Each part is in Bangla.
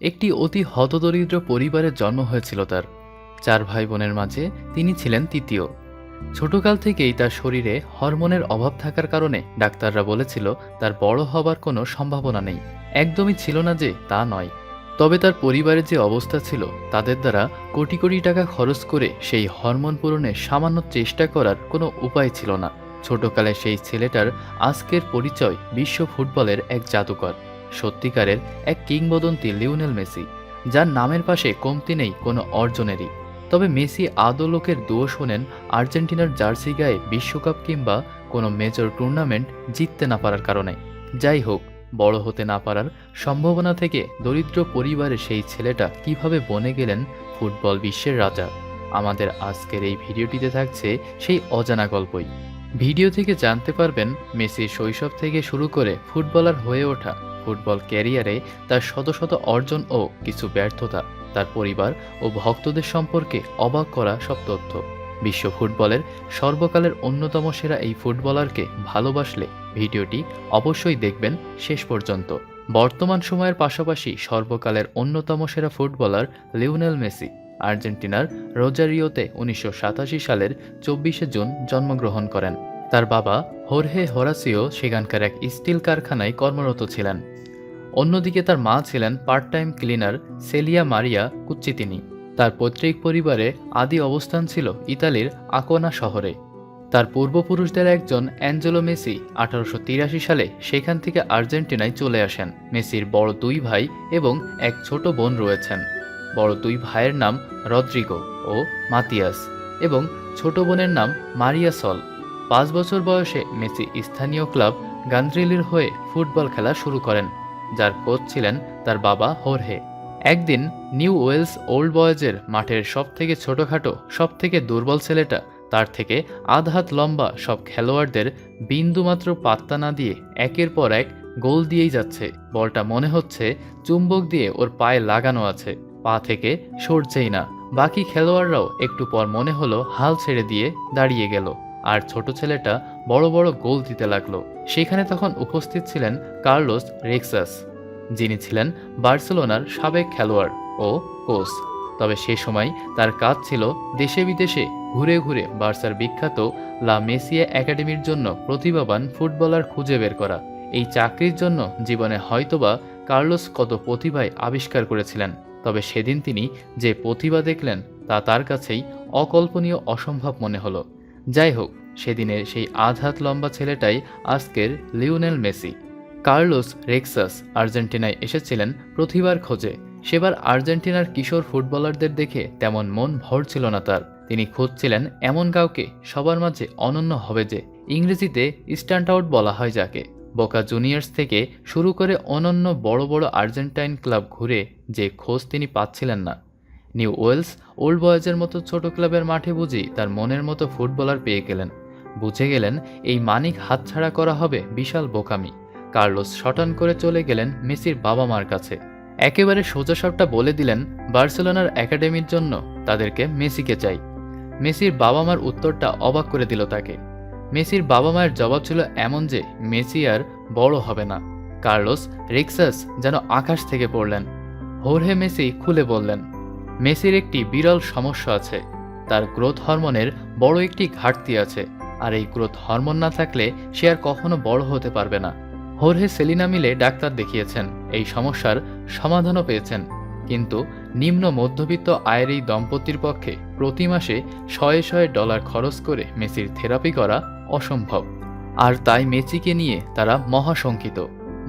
একটি অতি হতদরিদ্র পরিবারে জন্ম হয়েছিল তার। ৪ ভাই বোনের মাঝে তিনি ছিলেন তৃতীয়। ছোটকাল থেকেই তার শরীরে হরমোনের অভাব থাকার কারণে ডাক্তাররা বলেছিল তার বড় হবার কোনো সম্ভাবনা নেই। একদমই ছিল না যে তা নয়, তবে তার পরিবারের যে অবস্থা ছিল তাদের দ্বারা কোটি কোটি টাকা খরচ করে সেই হরমোন পূরণে সামান্য চেষ্টা করার কোনো উপায় ছিল না। ছোটকালে সেই ছেলেটার আজকের পরিচয় বিশ্ব ফুটবলের এক জাদুকর, সত্যিকারের এক কিংবদন্তি লিওনেল মেসি, যার নামের পাশে কমতি নেই কোনো অর্জনেরই। তবে মেসি আদৌ লোকের দোষ শোনেন আর্জেন্টিনার জার্সি গায়ে বিশ্বকাপ কিংবা কোনো মেজর টুর্নামেন্ট জিততে না পারার কারণে। যাই হোক, বড় হতে না পারার সম্ভাবনা থেকে দরিদ্র পরিবারের সেই ছেলেটা কিভাবে বনে গেলেন ফুটবল বিশ্বের রাজা, আমাদের আজকের এই ভিডিওটিতে থাকছে সেই অজানা গল্পই। ভিডিও থেকে জানতে পারবেন মেসির শৈশব থেকে শুরু করে ফুটবলার হয়ে ওঠা, ফুটবল ক্যারিয়ারে তার শত শত অর্জন ও কিছু ব্যর্থতা, তার পরিবার ও ভক্তদের সম্পর্কে অবাক করা সব তথ্য। বিশ্ব ফুটবলের সর্বকালের অন্যতম সেরা এই ফুটবলারকে ভালোবাসলে ভিডিওটি অবশ্যই দেখবেন শেষ পর্যন্ত। বর্তমান সময়ের পাশাপাশি সর্বকালের অন্যতম সেরা ফুটবলার লিওনেল মেসি আর্জেন্টিনার রোজারিওতে ১৯৮৭ সালের ২৪শে জুন জন্মগ্রহণ করেন। তার বাবা হোর্হে হোরাসিও সেখানকার এক স্টিল কারখানায় কর্মরত ছিলেন। অন্যদিকে তার মা ছিলেন part time cleaner Celia Maria Cuccittini. তার পৈতৃক পরিবারে আদি অবস্থান ছিল ইতালির আকোনা শহরে। তার পূর্বপুরুষদের একজন অ্যাঞ্জেলো মেসি ১৮৮৩ সালে সেখান থেকে আর্জেন্টিনায় চলে আসেন। মেসির বড় ২ ভাই এবং এক ছোট বোন রয়েছেন। বড় ২ ভাইয়ের নাম রদ্রিগো ও মাতিয়াস এবং ছোট বোনের নাম মারিয়া সল। ৫ বছর বয়সে মেসি স্থানীয় ক্লাব গান্দ্রিলির হয়ে ফুটবল খেলা শুরু করেন, যার কোচ ছিলেন তার বাবা হোর্হে। একদিন নিউ ওয়েলস ওল্ড বয়েজের মাঠের সবথেকে ছোটখাটো, সবথেকে দুর্বল ছেলেটা তার থেকে আধ হাত লম্বা সব খেলোয়াড়দের বিন্দুমাত্র পাত্তা না দিয়ে একের পর এক গোল দিয়েই যাচ্ছে। বলটা মনে হচ্ছে চুম্বক দিয়ে ওর পায়ে লাগানো আছে, পা থেকে সরছেই না। বাকি খেলোয়াড়রাও একটু পর মনে হলো হাল ছেড়ে দিয়ে দাঁড়িয়ে গেল, আর ছোট ছেলেটা বড় বড় গোল দিতে লাগলো। সেখানে তখন উপস্থিত ছিলেন কার্লোস রেক্সাস, যিনি ছিলেন বার্সেলোনার সাবেক খেলোয়াড় ও কোচ। তবে সে সময় তার কাজ ছিল দেশে বিদেশে ঘুরে ঘুরে বার্সার বিখ্যাত লা মেসিয়া একাডেমির জন্য প্রতিভাবান ফুটবলার খুঁজে বের করা। এই চাকরির জন্য জীবনে হয়তোবা কার্লোস কত প্রতিভায় আবিষ্কার করেছিলেন, তবে সেদিন তিনি যে প্রতিভা দেখলেন তা তার কাছেই অকল্পনীয়, অসম্ভব মনে হলো। যাই হোক, সেদিনের সেই আধ হাত লম্বা ছেলেটাই আজকের লিওনেল মেসি। কার্লোস রেক্সাস আর্জেন্টিনায় এসেছিলেন প্রতিভার খোঁজে। সেবার আর্জেন্টিনার কিশোর ফুটবলারদের দেখে তেমন মন ভরছিল না তার। তিনি খুঁজছিলেন এমন কাউকে সবার মাঝে অনন্য হবে, যে ইংরেজিতে স্ট্যান্ড আউট বলা হয় যাকে। বোকা জুনিয়র্স থেকে শুরু করে অনন্য বড় বড় আর্জেন্টাইন ক্লাব ঘুরে যে খোঁজ তিনি পাচ্ছিলেন না, নিউ ওয়েলস ওল্ড বয়েজের মতো ছোট ক্লাবের মাঠে বুঝি তার মনের মতো ফুটবলার পেয়ে গেলেন। বুঝে গেলেন এই মানিক হাতছাড়া করা হবে বিশাল বোকামি। কার্লোস শটান করে চলে গেলেন মেসির বাবা মার কাছে। একেবারে সোজাসাপটা বলে দিলেন বার্সেলোনার একাডেমির জন্য তাদেরকে মেসিকে চাই। মেসির বাবা মার উত্তরটা অবাক করে দিল তাকে। মেসির বাবা মায়ের জবাব ছিল এমন যে মেসি আর বড় হবে না। কার্লোস রেক্সাস যেন আকাশ থেকে পড়লেন। হোর্হে মেসি খুলে বললেন, মেসির একটি বিরল সমস্যা আছে, তার গ্রোথ হরমোনের বড় একটি ঘাটতি আছে, আর এই গ্রোথ হরমোন না থাকলে সে আর কখনো বড় হতে পারবে না। হোর্হে সেলিনা মিলে ডাক্তার দেখিয়েছেন, এই সমস্যার সমাধানও পেয়েছেন, কিন্তু নিম্ন মধ্যবিত্ত আয়ের এই দম্পতির পক্ষে প্রতি মাসে শয়ে শয়ে ডলার খরচ করে মেসির থেরাপি করা অসম্ভব। আর তাই মেসিকে নিয়ে তারা মহাশঙ্কিত,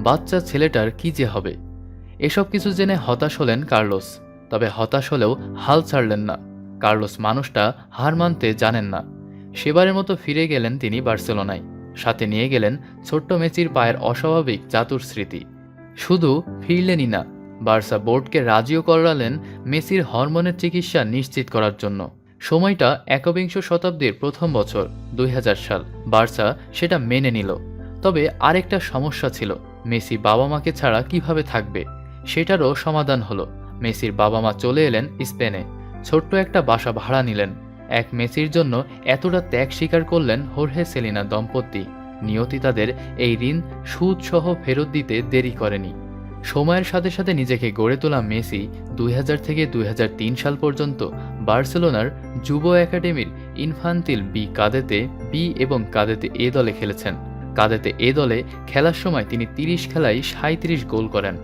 বাচ্চা ছেলেটার কি যে হবে। এসব কিছু জেনে হতাশ হলেন কার্লোস। তবে হতাশ হলেও হাল ছাড়লেন না। কার্লোস মানুষটা হার মানতে জানেন না। সেবারের মতো ফিরে গেলেন তিনি বার্সেলোনায়। সাথে নিয়ে গেলেন ছোট্ট মেসির পায়ের অস্বাভাবিক চাতুর স্মৃতি। শুধু ফিরলেনই না, বার্সা বোর্ডকে রাজিও করালেন মেসির হরমোনের চিকিৎসা নিশ্চিত করার জন্য। সময়টা একবিংশ শতাব্দীর প্রথম বছর, ২০০০ সাল। বার্সা সেটা মেনে নিল। তবে আরেকটা সমস্যা ছিল, মেসি বাবা মাকে ছাড়া কিভাবে থাকবে, সেটারও সমাধান হলো। মেসির বাবা মা চলে এলেন স্পেনে। ছোট্ট একটা বাসা ভাড়া নিলেন। এক মেসির জন্য এতটা ত্যাগ স্বীকার করলেন হোর্হে সেলিনা দম্পতি। নিয়তি তাদের এই ঋণ সুদসহ ফেরত দিতে দেরি করেনি। সময়ের সাথে সাথে নিজেকে গড়ে তোলা মেসি 2000 থেকে 2003 সাল পর্যন্ত বার্সেলোনার যুব একাডেমির ইনফান্তিল বি কাদেতে বি এবং কাদেতে এ দলে খেলেছেন। কাদেতে এ দলে খেলার সময় তিনি 30 খেলায় 37 গোল করেন।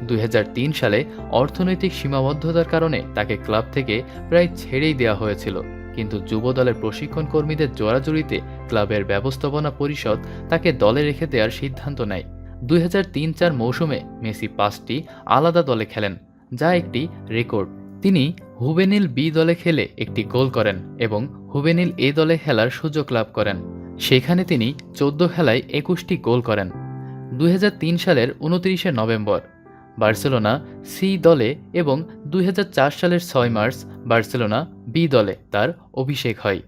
2003 সালে অর্থনৈতিক সীমাবদ্ধতার কারণে তাকে ক্লাব থেকে প্রায় ছেড়েই দেওয়া হয়েছিল, কিন্তু যুব দলের প্রশিক্ষণ কর্মীদের জোরাজুরিতে ক্লাবের ব্যবস্থাপনা পরিষদ তাকে দলে রেখে দেওয়ার সিদ্ধান্ত নেয়। 2003-04 মৌসুমে মেসি 5টি আলাদা দলে খেলেন, যা একটি রেকর্ড। তিনি হুভেনিল বি দলে খেলে একটি গোল করেন এবং হুভেনিল এ দলে খেলার সুযোগ লাভ করেন। সেখানে তিনি 14 খেলায় 21টি গোল করেন। 2003 সালের 29 নভেম্বর বার্সেলোনা সি দলে এবং 2004 সালের 6 মার্চ বার্সেলোনা বি দলে তার অভিষেক হয়।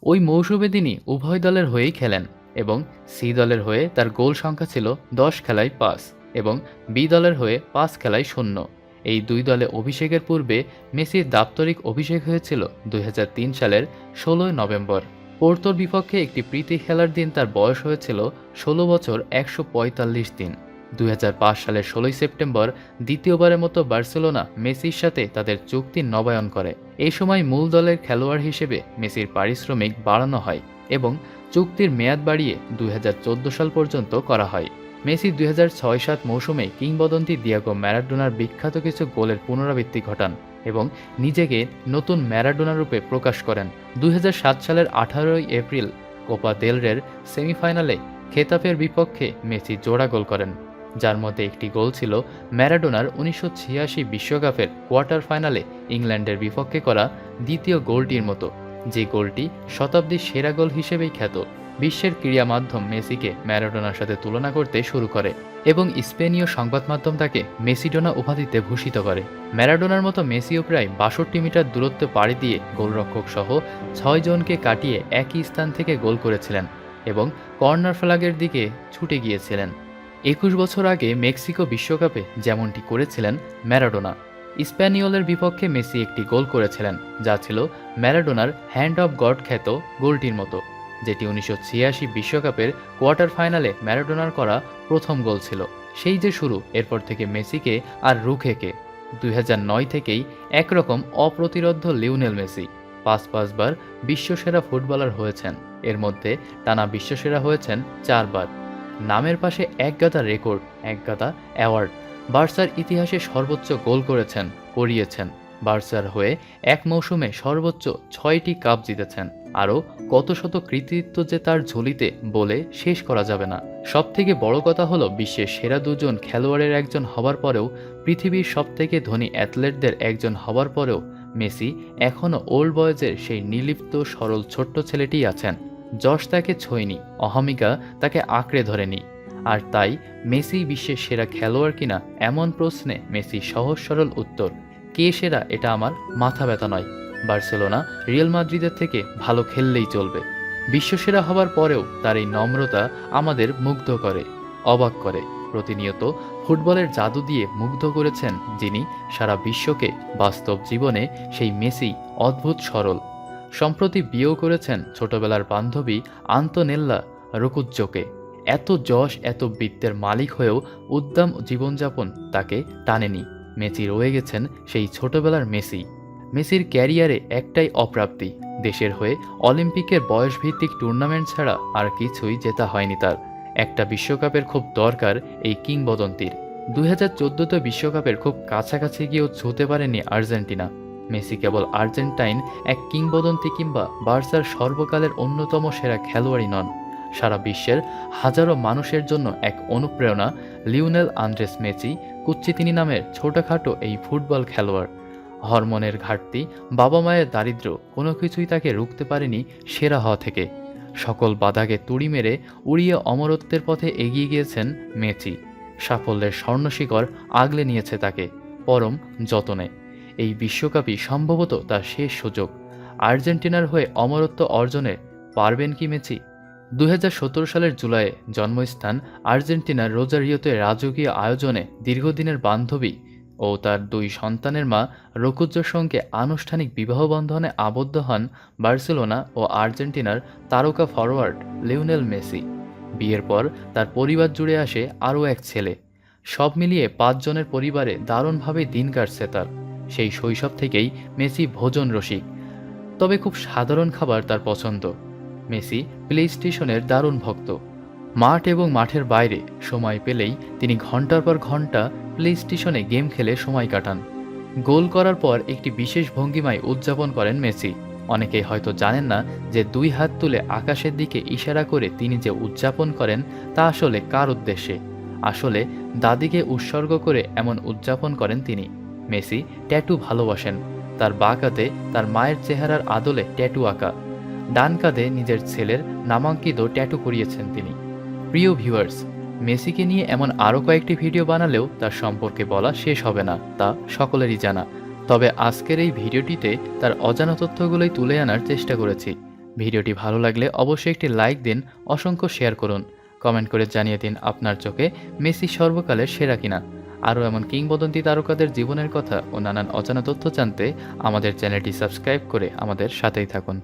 ওই মৌসুমে তিনি উভয় দলের হয়েই খেলেন এবং সি দলের হয়ে তার গোল সংখ্যা ছিল 10 খেলায় 5 এবং বি দলের হয়ে 5 খেলায় 0। এই দুই দলে অভিষেকের পূর্বে মেসির দাপ্তরিক অভিষেক হয়েছিল 2003 সালের 16 নভেম্বর। পোর্তোর বিপক্ষে একটি প্রীতি খেলার দিন তার বয়স হয়েছিল 16 বছর 145 দিন। 2005 সালের 16 সেপ্টেম্বর দ্বিতীয়বারের মতো বার্সেলোনা মেসির সাথে তাদের চুক্তি নবায়ন করে। এই সময় মূল দলের খেলোয়াড় হিসেবে মেসির পারিশ্রমিক বাড়ানো হয় এবং চুক্তির মেয়াদ বাড়িয়ে 2014 সাল পর্যন্ত করা হয়। মেসি 2006-07 মৌসুমে কিংবদন্তি দিয়াগো ম্যারাডোনার বিখ্যাত কিছু গোলের পুনরাবৃত্তি ঘটান এবং নিজেকে নতুন ম্যারাডোনা রূপে প্রকাশ করেন। 2007 সালের 18 এপ্রিল কোপা দেল রের সেমিফাইনালে খেতাফের বিপক্ষে মেসি জোড়া গোল করেন, যার মধ্যে একটি গোল ছিল ম্যারাডোনার 1986 বিশ্বকাপের কোয়ার্টার ফাইনালে ইংল্যান্ডের বিপক্ষে করা দ্বিতীয় গোলটির মতো, যে গোলটি শতাব্দীর সেরা গোল হিসেবেই খ্যাত। বিশ্বের ক্রীড়া মাধ্যম মেসিকে ম্যারাডোনার সাথে তুলনা করতে শুরু করে এবং স্পেনীয় সংবাদ মাধ্যম তাকে মেসিডোনা উপাধিতে ভূষিত করে। ম্যারাডোনার মতো মেসিও প্রায় 62 মিটার দূরত্ব পাড়ি দিয়ে গোলরক্ষক সহ 6 জনকে কাটিয়ে একই স্থান থেকে গোল করেছিলেন এবং কর্নার ফ্ল্যাগের দিকে ছুটে গিয়েছিলেন। 21 বছর আগে মেক্সিকো বিশ্বকাপে যেমনটি করেছিলেন ম্যারাডোনা। স্প্যানিওলের বিপক্ষে মেসি একটি গোল করেছিলেন, যা ছিল ম্যারাডোনার হ্যান্ড অফ গড খ্যাত গোলটির মতো, যেটি 1986 বিশ্বকাপের কোয়ার্টার ফাইনালে ম্যারাডোনার করা প্রথম গোল ছিল। সেই যে শুরু, এরপর থেকে মেসিকে আর রুখে কে। 2009 থেকেই একরকম অপ্রতিরোধ্য লিওনেল মেসি 5 বার বিশ্বসেরা ফুটবলার হয়েছেন, এর মধ্যে টানা বিশ্বসেরা হয়েছেন 4 বার। নামের পাশে একগাদা রেকর্ড, একগাদা অ্যাওয়ার্ড। বার্সার ইতিহাসে সর্বোচ্চ গোল করিয়েছেন। বার্সার হয়ে এক মৌসুমে সর্বোচ্চ 6টি কাপ জিতেছেন। আরও কত শত কৃতিত্ব যে তার ঝুলিতে বলে শেষ করা যাবে না। সবথেকে বড় কথা হলো, বিশ্বের সেরা দুজন খেলোয়াড়ের একজন হবার পরেও, পৃথিবীর সবথেকে ধনী অ্যাথলেটদের একজন হবার পরেও মেসি এখনও ওল্ড বয়েজের সেই নির্লিপ্ত সরল ছোট্ট ছেলেটিই আছেন। যশ তাকে ছোঁয়নি, অহমিকা তাকে আঁকড়ে ধরেনি। আর তাই মেসি বিশ্বের সেরা খেলোয়াড় কিনা এমন প্রশ্নে মেসি সহজ সরল উত্তর, কে সেরা এটা আমার মাথা ব্যথা নয়। বার্সেলোনা রিয়াল মাদ্রিদের থেকে ভালো খেললেই চলবে। বিশ্বসেরা হবার পরেও তার এই নম্রতা আমাদের মুগ্ধ করে, অবাক করে। প্রতিনিয়ত ফুটবলের জাদু দিয়ে মুগ্ধ করেছেন যিনি, সারা বিশ্বকে বাস্তব জীবনে সেই মেসি অদ্ভুত সরল। সম্প্রতি বিয়েও করেছেন ছোটবেলার বান্ধবী আন্তনেল্লা রুকুজ্জোকে। এত যশ, এত বৃত্তের মালিক হয়েও উদ্দাম জীবনযাপন তাকে টানেনি। মেসি রয়ে গেছেন সেই ছোটবেলার মেসি। মেসির ক্যারিয়ারে একটাই অপ্রাপ্তি, দেশের হয়ে অলিম্পিকের বয়সভিত্তিক টুর্নামেন্ট ছাড়া আর কিছুই জেতা হয়নি তার। একটা বিশ্বকাপের খুব দরকার এই কিংবদন্তির। 2014 বিশ্বকাপের খুব কাছাকাছি গিয়েও ছুঁতে পারেনি আর্জেন্টিনা। মেসি কেবল আর্জেন্টাইন এক কিংবদন্তি কিংবা বার্সার সর্বকালের অন্যতম সেরা খেলোয়াড়ই নন, সারা বিশ্বের হাজারো মানুষের জন্য এক অনুপ্রেরণা। লিওনেল আন্দ্রেস মেসি কুচ্চিতিনি নামের ছোটখাটো এই ফুটবল খেলোয়াড়। হরমোনের ঘাটতি, বাবা মায়ের দারিদ্র্য কোনো কিছুই তাকে রুখতে পারেনি সেরা হওয়া থেকে। সকল বাধাকে তুড়ি মেরে উড়িয়ে অমরত্বের পথে এগিয়ে গিয়েছেন মেসি। সাফল্যের স্বর্ণশিখর আগলে নিয়েছে তাকে পরম যতনে। এই বিশ্বকাপই সম্ভবত তার শেষ সুযোগ। আর্জেন্টিনার হয়ে অমরত্ব অর্জনে পারবেন কি মেসি? 2017 সালের জুলাইয়ে জন্মস্থান আর্জেন্টিনার রোজারিওতে রাজকীয় আয়োজনে দীর্ঘদিনের বান্ধবী ও তার 2 সন্তানের মা রুকুজ্জোর সঙ্গে আনুষ্ঠানিক বিবাহ বন্ধনে আবদ্ধ হন বার্সেলোনা ও আর্জেন্টিনার তারকা ফরোয়ার্ড লিওনেল মেসি। বিয়ের পর তার পরিবার জুড়ে আসে আরও এক ছেলে। সব মিলিয়ে 5 জনের পরিবারে দারুণভাবে দিন কাটছে তার। সেই শৈশব থেকেই মেসি ভোজন রসিক, তবে খুব সাধারণ খাবার তার পছন্দ। মেসি প্লে স্টেশনের দারুণ ভক্ত। মাঠ এবং মাঠের বাইরে সময় পেলেই তিনি ঘন্টার পর ঘন্টা প্লে স্টেশনে গেম খেলে সময় কাটান। গোল করার পর একটি বিশেষ ভঙ্গিমায় উদযাপন করেন মেসি। অনেকেই হয়তো জানেন না যে 2 হাত তুলে আকাশের দিকে ইশারা করে তিনি যে উদযাপন করেন তা আসলে কার উদ্দেশ্যে। আসলে দাদিকে উৎসর্গ করে এমন উদযাপন করেন তিনি। মেসি ট্যাটু ভালোবাসেন। তার বাঁ কাঁধে তার মায়ের চেহারার আদলে ট্যাটু আঁকা, ডান কাঁধে নিজের ছেলের নামাঙ্কিত ট্যাটু করিয়েছেন তিনি। প্রিয় ভিউয়ার্স, মেসিকে নিয়ে এমন আরও কয়েকটি ভিডিও বানালেও তার সম্পর্কে বলা শেষ হবে না, তা সকলেরই জানা। তবে আজকের এই ভিডিওটিতে তার অজানা তথ্যগুলোই তুলে আনার চেষ্টা করেছি। ভিডিওটি ভালো লাগলে অবশ্যই একটি লাইক দিন, অসংখ্য শেয়ার করুন, কমেন্ট করে জানিয়ে দিন আপনার চোখে মেসি সর্বকালের সেরা কিনা। আরও এমন কিংবদন্তি তারকাদের জীবনের কথা ও নানান অজানা তথ্য জানতে আমাদের চ্যানেলটি সাবস্ক্রাইব করে আমাদের সাথেই থাকুন।